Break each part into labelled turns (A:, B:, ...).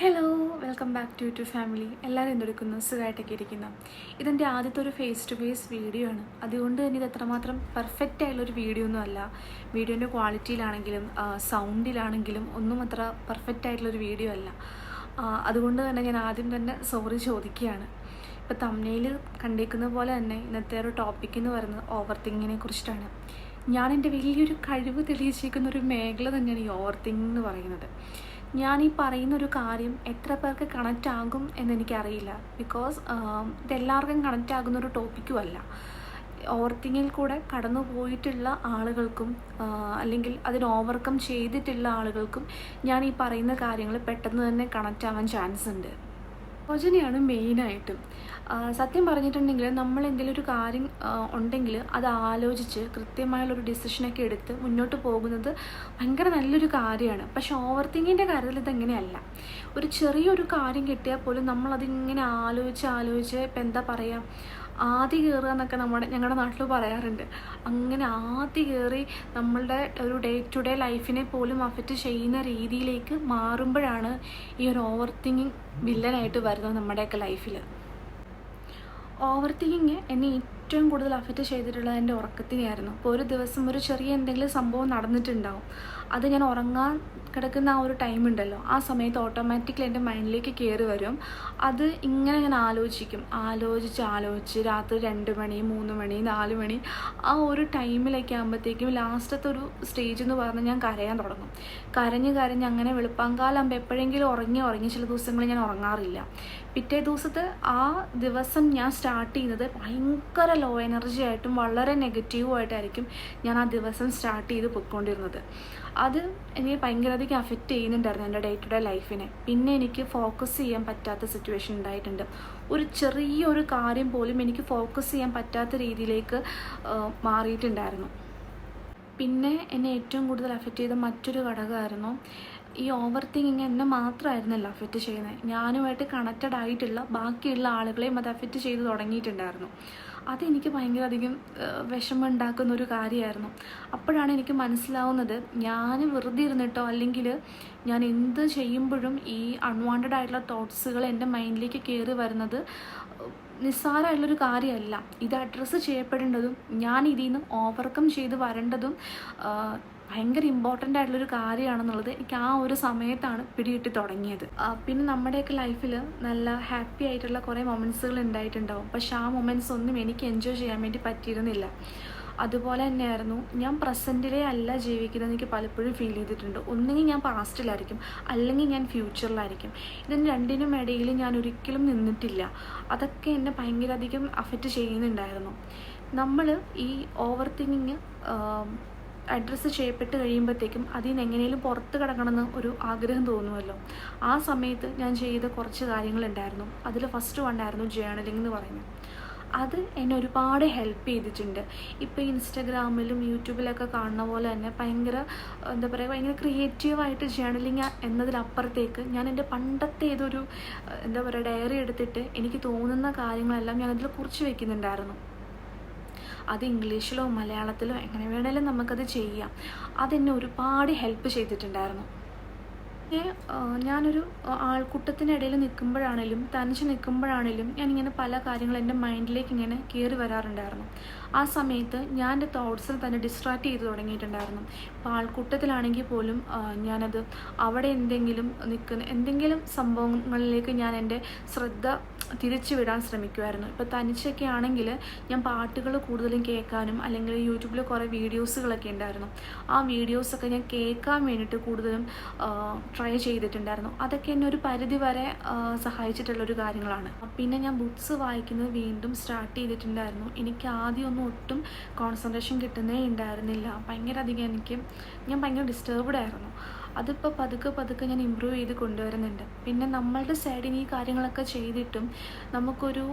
A: Hello, welcome back to family. എല്ലാവരും എന്തെടുക്കുന്നു? സുഖമായിട്ടൊക്കെ ഇരിക്കുന്നു. ഇതെൻ്റെ ആദ്യത്തെ ഒരു ഫേസ് ടു ഫേസ് വീഡിയോ ആണ്. അതുകൊണ്ട് തന്നെ ഇത് എത്രമാത്രം പെർഫെക്റ്റ് ആയുള്ളൊരു വീഡിയോ ഒന്നും അല്ല. വീഡിയോൻ്റെ ക്വാളിറ്റിയിലാണെങ്കിലും സൗണ്ടിലാണെങ്കിലും ഒന്നും അത്ര പെർഫെക്റ്റ് ആയിട്ടുള്ളൊരു വീഡിയോ അല്ല. അതുകൊണ്ട് തന്നെ ഞാൻ ആദ്യം തന്നെ സോറി ചോദിക്കുകയാണ്. ഇപ്പോൾ തംബ്നെയിൽ കണ്ടേക്കുന്ന പോലെ തന്നെ ഇന്നത്തെ ഒരു ടോപ്പിക് എന്ന് പറയുന്നത് ഓവർ തിങ്കിങ്ങിനെ കുറിച്ചിട്ടാണ്. ഞാൻ എൻ്റെ വലിയൊരു കഴിവ് തെളിയിച്ചിരിക്കുന്ന ഒരു മേഖല തന്നെയാണ് ഈ ഓവർ തിങ്കിങ് എന്ന് പറയുന്നത്. ഞാൻ ഈ പറയുന്നൊരു കാര്യം എത്ര പേർക്ക് കണക്റ്റ് ആകും എന്നെനിക്കറിയില്ല. ബിക്കോസ് ഇതെല്ലാവർക്കും കണക്റ്റ് ആകുന്നൊരു ടോപ്പിക്കും അല്ല. ഓവർ തിങ്കിങ്ങിൽ കൂടെ കടന്നു പോയിട്ടുള്ള ആളുകൾക്കും അല്ലെങ്കിൽ അതിന് ഓവർകം ചെയ്തിട്ടുള്ള ആളുകൾക്കും ഞാൻ ഈ പറയുന്ന കാര്യങ്ങൾ പെട്ടെന്ന് തന്നെ കണക്റ്റ് ആവാൻ ചാൻസ് ഉണ്ട്. ആലോചനയാണ് മെയിനായിട്ടും. സത്യം പറഞ്ഞിട്ടുണ്ടെങ്കിൽ നമ്മൾ എന്തെങ്കിലും ഒരു കാര്യം ഉണ്ടെങ്കിൽ അത് ആലോചിച്ച് കൃത്യമായുള്ളൊരു ഡിസിഷനൊക്കെ എടുത്ത് മുന്നോട്ട് പോകുന്നത് ഭയങ്കര നല്ലൊരു കാര്യമാണ്. പക്ഷെ ഓവർ തിങ്കിങ്ങിൻ്റെ കാര്യത്തിൽ ഇതെങ്ങനെയല്ല. ഒരു ചെറിയൊരു കാര്യം കിട്ടിയാൽ പോലും നമ്മളതിങ്ങനെ ആലോചിച്ച് ഇപ്പം എന്താ പറയുക, ആദി കയറുക എന്നൊക്കെ ഞങ്ങളുടെ നാട്ടിൽ പറയാറുണ്ട്. അങ്ങനെ ആദി കയറി നമ്മളുടെ ഒരു ഡേ ടു ഡേ ലൈഫിനെ പോലും അഫക്റ്റ് ചെയ്യുന്ന രീതിയിലേക്ക് മാറുമ്പോഴാണ് ഈ ഒരു ഓവർ തിങ്കിങ് വില്ലനായിട്ട് വരുന്നത് നമ്മുടെയൊക്കെ ലൈഫിൽ. ഓവർ തിങ്കിങ് എന്നെ ഏറ്റവും കൂടുതൽ അഫക്റ്റ് ചെയ്തിട്ടുള്ളത് എൻ്റെ ഉറക്കത്തിനെയായിരുന്നു. ഇപ്പോൾ ഒരു ദിവസം ഒരു ചെറിയ എന്തെങ്കിലും സംഭവം നടന്നിട്ടുണ്ടാവും. അത് ഞാൻ ഉറങ്ങാൻ കിടക്കുന്ന ആ ഒരു ടൈം ഉണ്ടല്ലോ, ആ സമയത്ത് ഓട്ടോമാറ്റിക്കലി എൻ്റെ മൈൻഡിലേക്ക് കയറി വരും. അത് ഇങ്ങനെ ഞാൻ ആലോചിച്ച് രാത്രി 2 മണി 3 മണി 4 മണി ആ ഒരു ടൈമിലേക്ക് ആകുമ്പോഴത്തേക്കും ലാസ്റ്റത്തെ ഒരു സ്റ്റേജ് എന്ന് പറഞ്ഞാൽ ഞാൻ കരയാൻ തുടങ്ങും. കരഞ്ഞ് അങ്ങനെ വെളുപ്പാങ്കാലാകുമ്പോൾ എപ്പോഴെങ്കിലും ഉറങ്ങി ചില ദിവസങ്ങളിൽ ഞാൻ ഉറങ്ങാറില്ല. പിറ്റേ ദിവസത്തെ ആ ദിവസം ഞാൻ സ്റ്റാർട്ട് ചെയ്യുന്നത് ഭയങ്കര ലോ എനർജി ആയിട്ടും വളരെ നെഗറ്റീവുമായിട്ടായിരിക്കും ഞാൻ ആ ദിവസം സ്റ്റാർട്ട് ചെയ്ത് പൊയ്ക്കൊണ്ടിരുന്നത്. അത് എനിക്ക് ഭയങ്കരധികം അഫക്റ്റ് ചെയ്യുന്നുണ്ടായിരുന്നു എൻ്റെ ഡേ ടു ഡേ ലൈഫിനെ. പിന്നെ എനിക്ക് ഫോക്കസ് ചെയ്യാൻ പറ്റാത്ത സിറ്റുവേഷൻ ഉണ്ടായിട്ടുണ്ട്. ഒരു ചെറിയൊരു കാര്യം പോലും എനിക്ക് ഫോക്കസ് ചെയ്യാൻ പറ്റാത്ത രീതിയിലേക്ക് മാറിയിട്ടുണ്ടായിരുന്നു. പിന്നെ എന്നെ ഏറ്റവും കൂടുതൽ അഫക്റ്റ് ചെയ്ത മറ്റൊരു ഘടകമായിരുന്നു ഈ ഓവർ തിങ്കിങ്. എന്നെ മാത്രമായിരുന്നല്ലോ അഫക്റ്റ് ചെയ്യുന്നത്, ഞാനുമായിട്ട് കണക്റ്റഡ് ആയിട്ടുള്ള ബാക്കിയുള്ള ആളുകളെയും അത് അഫക്റ്റ് ചെയ്ത് തുടങ്ങിയിട്ടുണ്ടായിരുന്നു. അതെനിക്ക് ഭയങ്കര അധികം വിഷമം ഉണ്ടാക്കുന്നൊരു കാര്യമായിരുന്നു. അപ്പോഴാണ് എനിക്ക് മനസ്സിലാവുന്നത്, ഞാൻ വെറുതെ ഇരുന്നിട്ടോ അല്ലെങ്കിൽ ഞാൻ എന്ത് ചെയ്യുമ്പോഴും ഈ അൺവാണ്ടഡ് ആയിട്ടുള്ള തോട്ട്സുകൾ എൻ്റെ മൈൻഡിലേക്ക് കയറി വരുന്നത് നിസ്സാരമായിട്ടുള്ളൊരു കാര്യമല്ല. ഇത് അഡ്രസ്സ് ചെയ്യപ്പെടേണ്ടതും ഞാൻ ഇതിൽ നിന്ന് ഓവർകം ചെയ്ത് വരേണ്ടതും ഭയങ്കര ഇമ്പോർട്ടൻ്റ് ആയിട്ടുള്ളൊരു കാര്യമാണെന്നുള്ളത് എനിക്ക് ആ ഒരു സമയത്താണ് പിടികിട്ടി തുടങ്ങിയത്. പിന്നെ നമ്മുടെയൊക്കെ ലൈഫിൽ നല്ല ഹാപ്പി ആയിട്ടുള്ള കുറേ മൊമെൻറ്റ്സുകൾ ഉണ്ടായിട്ടുണ്ടാവും. പക്ഷെ ആ മൊമെൻറ്റ്സ് ഒന്നും എനിക്ക് എൻജോയ് ചെയ്യാൻ വേണ്ടി പറ്റിയിരുന്നില്ല. അതുപോലെ തന്നെയായിരുന്നു ഞാൻ പ്രസൻറ്റിലേ അല്ല ജീവിക്കുന്നത്. എനിക്ക് പലപ്പോഴും ഫീൽ ചെയ്തിട്ടുണ്ട്. ഒന്നുകിൽ ഞാൻ പാസ്റ്റിലായിരിക്കും അല്ലെങ്കിൽ ഞാൻ ഫ്യൂച്ചറിലായിരിക്കും. ഇതിന് രണ്ടിനും ഇടയിൽ ഞാൻ ഒരിക്കലും നിന്നിട്ടില്ല. അതൊക്കെ എന്നെ ഭയങ്കര അധികം അഫക്റ്റ് ചെയ്യുന്നുണ്ടായിരുന്നു. നമ്മൾ ഈ ഓവർ തിങ്കിങ് അഡ്രസ്സ് ചെയ്യപ്പെട്ട് കഴിയുമ്പോഴത്തേക്കും അതിൽ നിന്ന് എങ്ങനെയും പുറത്ത് കിടക്കണമെന്ന് ഒരു ആഗ്രഹം തോന്നുമല്ലോ. ആ സമയത്ത് ഞാൻ ചെയ്ത കുറച്ച് കാര്യങ്ങളുണ്ടായിരുന്നു. അതിൽ ഫസ്റ്റ് വണ്ണായിരുന്നു ജേർണലിംഗ് എന്ന് പറയുന്നത്. അത് എന്നെ ഒരുപാട് ഹെൽപ്പ് ചെയ്തിട്ടുണ്ട്. ഇപ്പോൾ ഇൻസ്റ്റഗ്രാമിലും യൂട്യൂബിലൊക്കെ കാണുന്ന പോലെ തന്നെ ഭയങ്കര ക്രിയേറ്റീവായിട്ട് ജേർണലിങ് എന്നതിലപ്പുറത്തേക്ക് ഞാൻ എൻ്റെ പണ്ടത്തെ ഏതൊരു ഡയറി എടുത്തിട്ട് എനിക്ക് തോന്നുന്ന കാര്യങ്ങളെല്ലാം ഞാനതിൽ കുറിച്ച് വയ്ക്കുന്നുണ്ടായിരുന്നു. അത് ഇംഗ്ലീഷിലോ മലയാളത്തിലോ എങ്ങനെ വേണേലും നമുക്കത് ചെയ്യാം. അതെന്നെ ഒരുപാട് ഹെൽപ്പ് ചെയ്തിട്ടുണ്ടായിരുന്നു. ഞാനൊരു ആൾക്കൂട്ടത്തിനിടയിൽ നിൽക്കുമ്പോഴാണേലും തനിച്ച് നിൽക്കുമ്പോഴാണേലും ഞാനിങ്ങനെ പല കാര്യങ്ങൾ എൻ്റെ മൈൻഡിലേക്ക് ഇങ്ങനെ കയറി വരാറുണ്ടായിരുന്നു. ആ സമയത്ത് ഞാൻ എൻ്റെ തോട്ട്സിൽ തന്നെ ഡിസ്ട്രാക്റ്റ് ചെയ്ത് തുടങ്ങിയിട്ടുണ്ടായിരുന്നു. ഇപ്പോൾ ആൾക്കൂട്ടത്തിലാണെങ്കിൽ പോലും ഞാനത് അവിടെ എന്തെങ്കിലും സംഭവങ്ങളിലേക്ക് ഞാൻ എൻ്റെ ശ്രദ്ധ തിരിച്ചു വിടാൻ ശ്രമിക്കുമായിരുന്നു. ഇപ്പോൾ തനിച്ചൊക്കെ ആണെങ്കിൽ ഞാൻ പാട്ടുകൾ കൂടുതലും കേൾക്കാനും അല്ലെങ്കിൽ യൂട്യൂബിൽ കുറേ വീഡിയോസുകളൊക്കെ ഉണ്ടായിരുന്നു. ആ വീഡിയോസൊക്കെ ഞാൻ കേൾക്കാൻ വേണ്ടിയിട്ട് കൂടുതലും ട്രൈ ചെയ്തിട്ടുണ്ടായിരുന്നു. അതൊക്കെ എന്നെ ഒരു പരിധി വരെ സഹായിച്ചിട്ടുള്ളൊരു കാര്യങ്ങളാണ്. പിന്നെ ഞാൻ ബുക്സ് വായിക്കുന്നത് വീണ്ടും സ്റ്റാർട്ട് ചെയ്തിട്ടുണ്ടായിരുന്നു. എനിക്ക് ആദ്യമൊന്നും ഒട്ടും കോൺസെൻട്രേഷൻ കിട്ടുന്നേ ഉണ്ടായിരുന്നില്ല. ഞാൻ ഭയങ്കര ഡിസ്റ്റർബ്ഡ് ആയിരുന്നു. അതിപ്പോൾ പതുക്കെ ഞാൻ ഇമ്പ്രൂവ് ചെയ്ത് കൊണ്ടുവരുന്നുണ്ട്. പിന്നെ നമ്മളുടെ സൈഡിൽ നിന്ന് ഈ കാര്യങ്ങളൊക്കെ ചെയ്തിട്ടും നമുക്കൊരു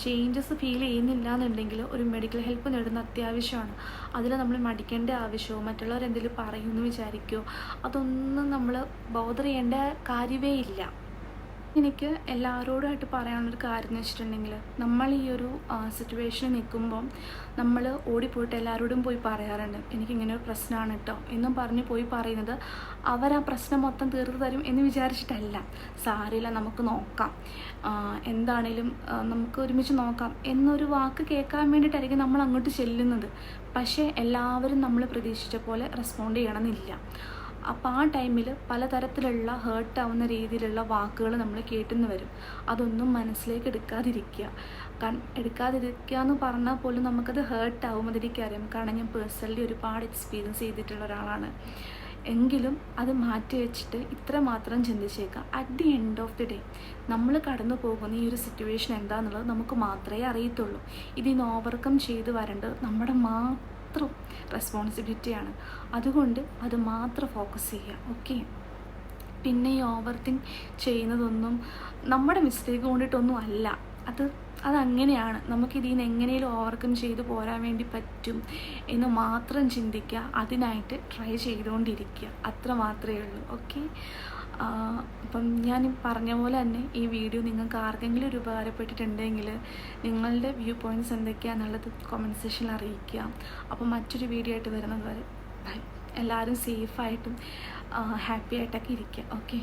A: ചേഞ്ചസ് ഫീൽ ചെയ്യുന്നില്ല എന്നുണ്ടെങ്കിൽ ഒരു മെഡിക്കൽ ഹെൽപ്പ് നേടുന്ന അത്യാവശ്യമാണ്. അതിൽ നമ്മൾ മടിക്കേണ്ട ആവശ്യമോ മറ്റുള്ളവരെന്തെങ്കിലും പറയുമെന്ന് വിചാരിക്കുകയോ അതൊന്നും നമ്മൾ ബോധർ ചെയ്യേണ്ട കാര്യമേ ഇല്ല. എനിക്ക് എല്ലാവരോടുമായിട്ട് പറയാനുള്ളൊരു കാര്യം എന്ന് വെച്ചിട്ടുണ്ടെങ്കിൽ, നമ്മൾ ഈ ഒരു സിറ്റുവേഷനിൽ നിൽക്കുമ്പം നമ്മൾ ഓടിപ്പോയിട്ട് എല്ലാവരോടും പോയി പറയാറുണ്ട്, എനിക്കിങ്ങനെ ഒരു പ്രശ്നമാണ് കേട്ടോ എന്നും പറഞ്ഞ് പോയി പറയുന്നത് അവർ ആ പ്രശ്നം മൊത്തം തീർത്ത് തരും എന്ന് വിചാരിച്ചിട്ടല്ല. സാരമില്ല, നമുക്ക് നോക്കാം, എന്താണേലും നമുക്ക് ഒരുമിച്ച് നോക്കാം എന്നൊരു വാക്ക് കേൾക്കാൻ വേണ്ടിയിട്ടായിരിക്കും നമ്മൾ അങ്ങോട്ട് ചെല്ലുന്നത്. പക്ഷേ എല്ലാവരും നമ്മൾ പ്രതീക്ഷിച്ച പോലെ റെസ്പോണ്ട് ചെയ്യണമെന്നില്ല. അപ്പോൾ ആ ടൈമിൽ പലതരത്തിലുള്ള ഹേർട്ടാവുന്ന രീതിയിലുള്ള വാക്കുകൾ നമ്മൾ കേട്ടെന്ന് വരും. അതൊന്നും മനസ്സിലേക്ക് എടുക്കാതിരിക്കുക. എടുക്കാതിരിക്കുക എന്ന് പറഞ്ഞാൽ പോലും നമുക്കത് ഹേർട്ടാവും, അതെനിക്കറിയാം. കാരണം ഞാൻ പേഴ്സണലി ഒരുപാട് എക്സ്പീരിയൻസ് ചെയ്തിട്ടുള്ള ഒരാളാണ്. എങ്കിലും അത് മാറ്റി വെച്ചിട്ട് ഇത്ര മാത്രം ചിന്തിച്ചേക്കാം, at the end of the day നമ്മൾ കടന്നു പോകുന്ന ഈ ഒരു സിറ്റുവേഷൻ എന്താണെന്നുള്ളത് നമുക്ക് മാത്രമേ അറിയത്തുള്ളൂ. ഇതിന് ഓവർകം ചെയ്ത് വരേണ്ടത് നമ്മുടെ റെസ്പോൺസിബിലിറ്റിയാണ്. അതുകൊണ്ട് അത് മാത്രം ഫോക്കസ് ചെയ്യുക. ഓക്കെ, പിന്നെ ഈ ഓവർ തിങ്ക് ചെയ്യുന്നതൊന്നും നമ്മുടെ മിസ്റ്റേക്ക് കൊണ്ടിട്ടൊന്നും അല്ല. അതങ്ങനെയാണ്. നമുക്കിതിൽ എങ്ങനെയും ഓവർകം ചെയ്ത് പോരാൻ വേണ്ടി പറ്റും എന്ന് മാത്രം ചിന്തിക്കുക. അതിനായിട്ട് ട്രൈ ചെയ്തുകൊണ്ടിരിക്കുക. അത്ര മാത്രമേ ഉള്ളൂ. ഓക്കെ, അപ്പം ഞാൻ പറഞ്ഞ പോലെ തന്നെ ഈ വീഡിയോ നിങ്ങൾക്ക് ആർക്കെങ്കിലും ഒരു ഉപകാരപ്പെട്ടിട്ടുണ്ടെങ്കിൽ നിങ്ങളുടെ വ്യൂ പോയിൻറ്റ്സ് എന്തൊക്കെയാണെന്നുള്ളത് കമൻറ്റ് സെക്ഷനിൽ അറിയിക്കുക. അപ്പം മറ്റൊരു വീഡിയോ ആയിട്ട് വരുന്നത് വരെ ബൈ. എല്ലാവരും സേഫായിട്ടും ഹാപ്പി ആയിട്ടൊക്കെ ഇരിക്കുക. ഓക്കെ.